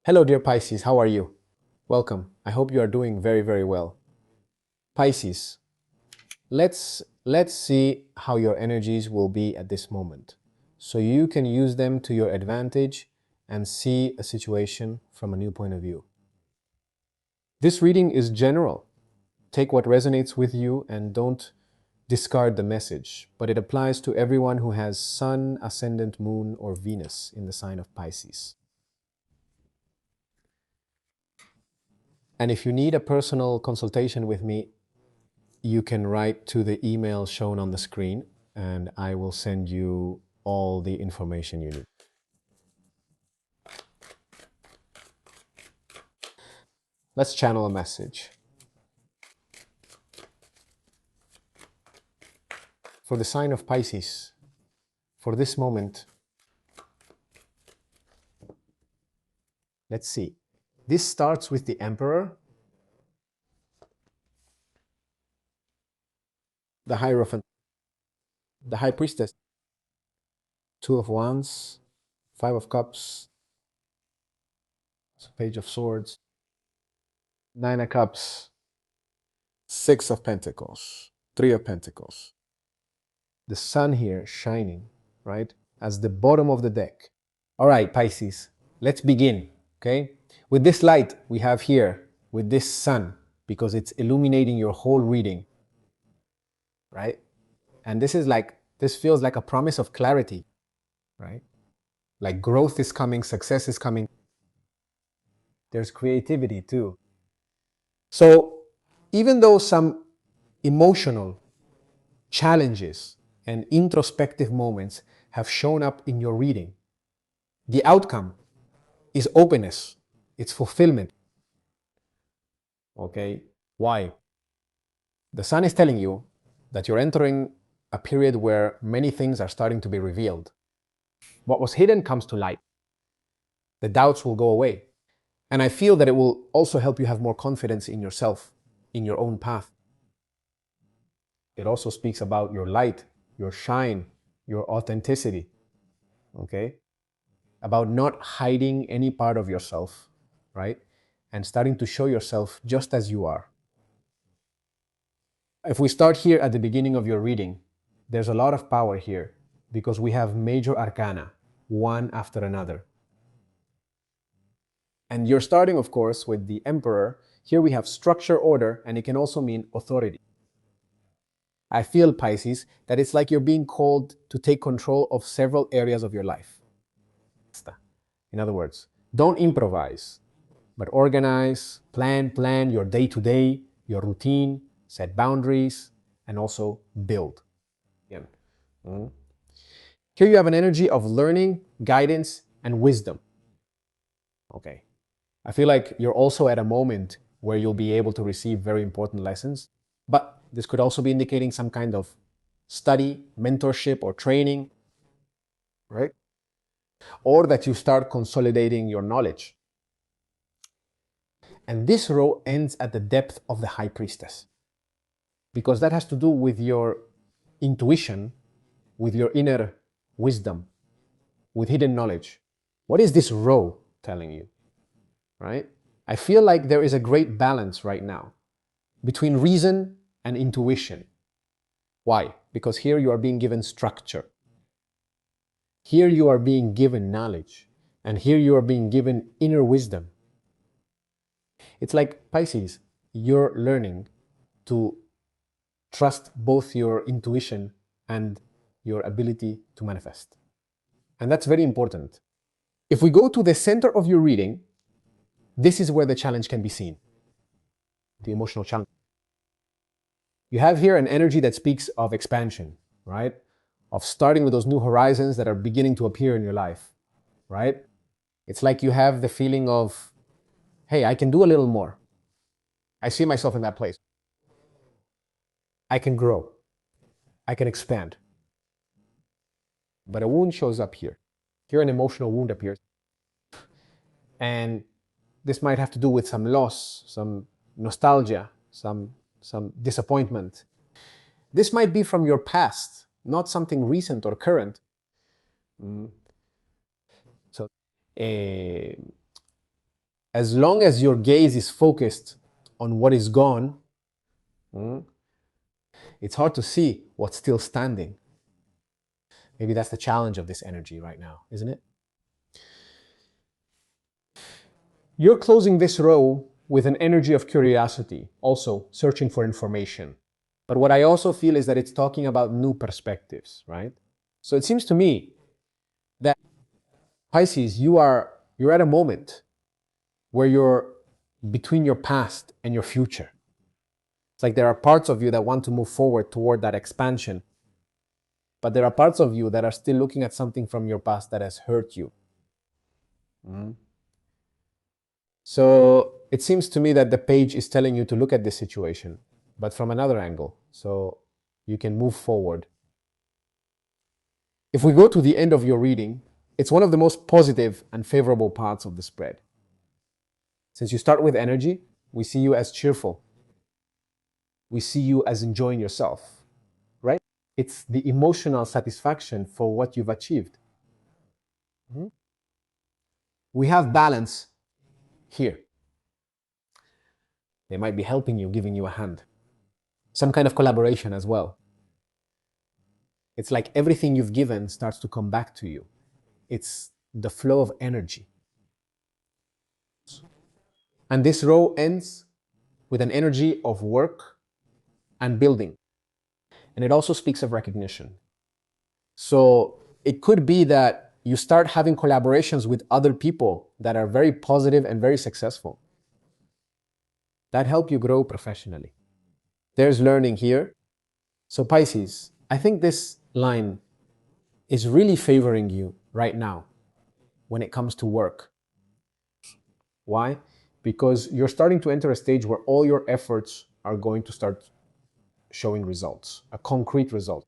Hello, dear Pisces. How are you? Welcome. I hope you are doing very, very well. Pisces, let's see how your energies will be at this moment, so you can use them to your advantage and see a situation from a new point of view. This reading is general. Take what resonates with you and don't discard the message, but it applies to everyone who has Sun, Ascendant, Moon, or Venus in the sign of Pisces. And if you need a personal consultation with me, you can write to the email shown on the screen and I will send you all the information you need. Let's channel a message. For the sign of Pisces, for this moment, let's see. This starts with the Emperor, the Hierophant, the High Priestess, Two of Wands, Five of Cups, Page of Swords, Nine of Cups, Six of Pentacles, Three of Pentacles. The Sun here shining, right, as the bottom of the deck. All right, Pisces, let's begin, okay? With this light we have here, with this Sun, because it's illuminating your whole reading, right? And this feels like a promise of clarity, right? Like growth is coming, success is coming. There's creativity too. So even though some emotional challenges and introspective moments have shown up in your reading, the outcome is openness, it's fulfillment. Okay? Why? The Sun is telling you that you're entering a period where many things are starting to be revealed. What was hidden comes to light. The doubts will go away. And I feel that it will also help you have more confidence in yourself, in your own path. It also speaks about your light, your shine, your authenticity. Okay? About not hiding any part of yourself, right? And starting to show yourself just as you are. If we start here at the beginning of your reading, there's a lot of power here because we have major arcana, one after another. And you're starting, of course, with the Emperor. Here we have structure, order, and it can also mean authority. I feel, Pisces, that it's like you're being called to take control of several areas of your life. In other words, don't improvise, but organize, plan your day-to-day, your routine, set boundaries, and also build. Again. Here you have an energy of learning, guidance, and wisdom. Okay. I feel like you're also at a moment where you'll be able to receive very important lessons, but this could also be indicating some kind of study, mentorship, or training, right? Or that you start consolidating your knowledge. And this row ends at the depth of the High Priestess, because that has to do with your intuition, with your inner wisdom, with hidden knowledge. What is this row telling you, right? I feel like there is a great balance right now between reason and intuition. Why? Because here you are being given structure. Here you are being given knowledge. And here you are being given inner wisdom. It's like, Pisces, you're learning to trust both your intuition and your ability to manifest. And that's very important. If we go to the center of your reading, this is where the challenge can be seen. The emotional challenge. You have here an energy that speaks of expansion, right? Of starting with those new horizons that are beginning to appear in your life, right? It's like you have the feeling of, hey, I can do a little more. I see myself in that place. I can grow. I can expand. But a wound shows up here. Here an emotional wound appears. And this might have to do with some loss, some nostalgia, some disappointment. This might be from your past, not something recent or current. So as long as your gaze is focused on what is gone, it's hard to see what's still standing. Maybe that's the challenge of this energy right now, isn't it? You're closing this row with an energy of curiosity, also searching for information. But what I also feel is that it's talking about new perspectives, right? So it seems to me that Pisces, you're at a moment where you're between your past and your future. It's like there are parts of you that want to move forward toward that expansion, but there are parts of you that are still looking at something from your past that has hurt you. So it seems to me that the page is telling you to look at this situation, but from another angle, so you can move forward. If we go to the end of your reading, it's one of the most positive and favorable parts of the spread. Since you start with energy, we see you as cheerful. We see you as enjoying yourself, right? It's the emotional satisfaction for what you've achieved. We have balance here. They might be helping you, giving you a hand. Some kind of collaboration as well. It's like everything you've given starts to come back to you. It's the flow of energy. And this row ends with an energy of work and building. And it also speaks of recognition. So it could be that you start having collaborations with other people that are very positive and very successful. That help you grow professionally. There's learning here. So Pisces, I think this line is really favoring you right now when it comes to work. Why? Because you're starting to enter a stage where all your efforts are going to start showing results, a concrete result.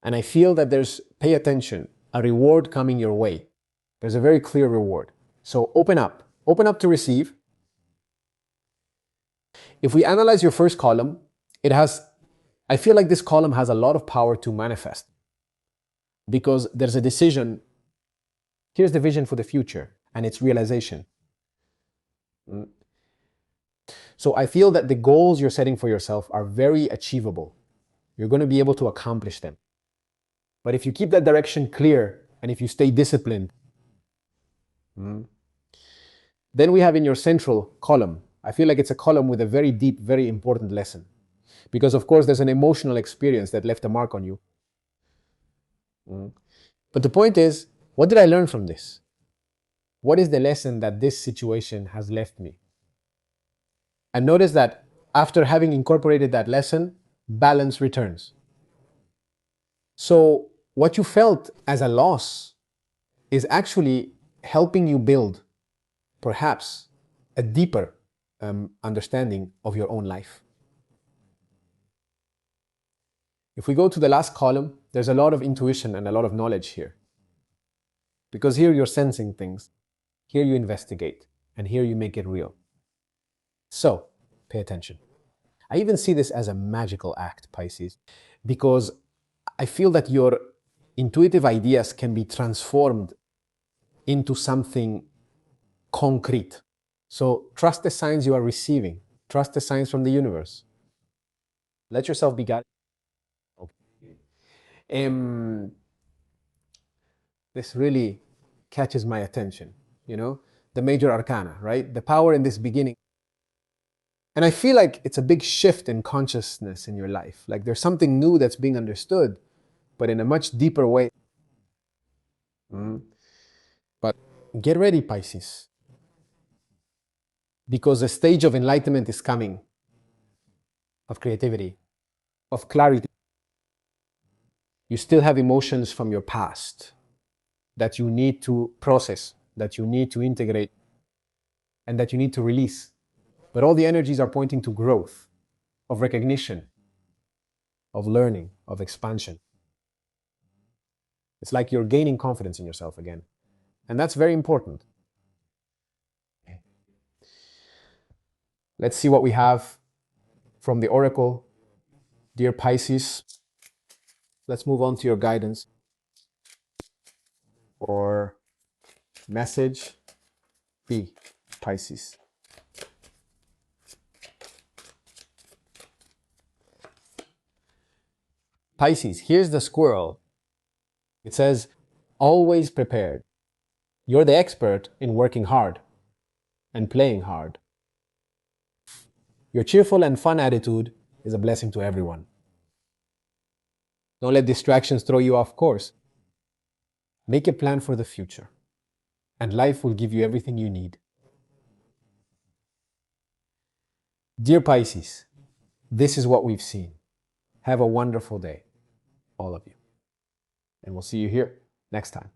And I feel that pay attention, a reward coming your way. There's a very clear reward. So open up to receive. If we analyze your first column, I feel like this column has a lot of power to manifest because there's a decision. Here's the vision for the future and its realization. So I feel that the goals you're setting for yourself are very achievable. You're going to be able to accomplish them. But if you keep that direction clear and if you stay disciplined, then we have in your central column, I feel like it's a column with a very deep, very important lesson. Because of course there's an emotional experience that left a mark on you. But the point is, what did I learn from this? What is the lesson that this situation has left me? And notice that after having incorporated that lesson, balance returns. So what you felt as a loss is actually helping you build perhaps a deeper understanding of your own life. If we go to the last column, there's a lot of intuition and a lot of knowledge here. Because here you're sensing things, here you investigate, and here you make it real. So, pay attention. I even see this as a magical act, Pisces, because I feel that your intuitive ideas can be transformed into something concrete. So trust the signs you are receiving. Trust the signs from the universe. Let yourself be guided. Okay. This really catches my attention, the major arcana, right? The power in this beginning. And I feel like it's a big shift in consciousness in your life. Like there's something new that's being understood, but in a much deeper way. But get ready, Pisces, because the stage of enlightenment is coming, of creativity, of clarity. You still have emotions from your past that you need to process, that you need to integrate, and that you need to release. But all the energies are pointing to growth, of recognition, of learning, of expansion. It's like you're gaining confidence in yourself again. And that's very important. Let's see what we have from the Oracle. Dear Pisces, let's move on to your guidance or message B. Pisces. Pisces, here's the squirrel. It says, always prepared. You're the expert in working hard and playing hard. Your cheerful and fun attitude is a blessing to everyone. Don't let distractions throw you off course. Make a plan for the future, and life will give you everything you need. Dear Pisces, this is what we've seen. Have a wonderful day, all of you. And we'll see you here next time.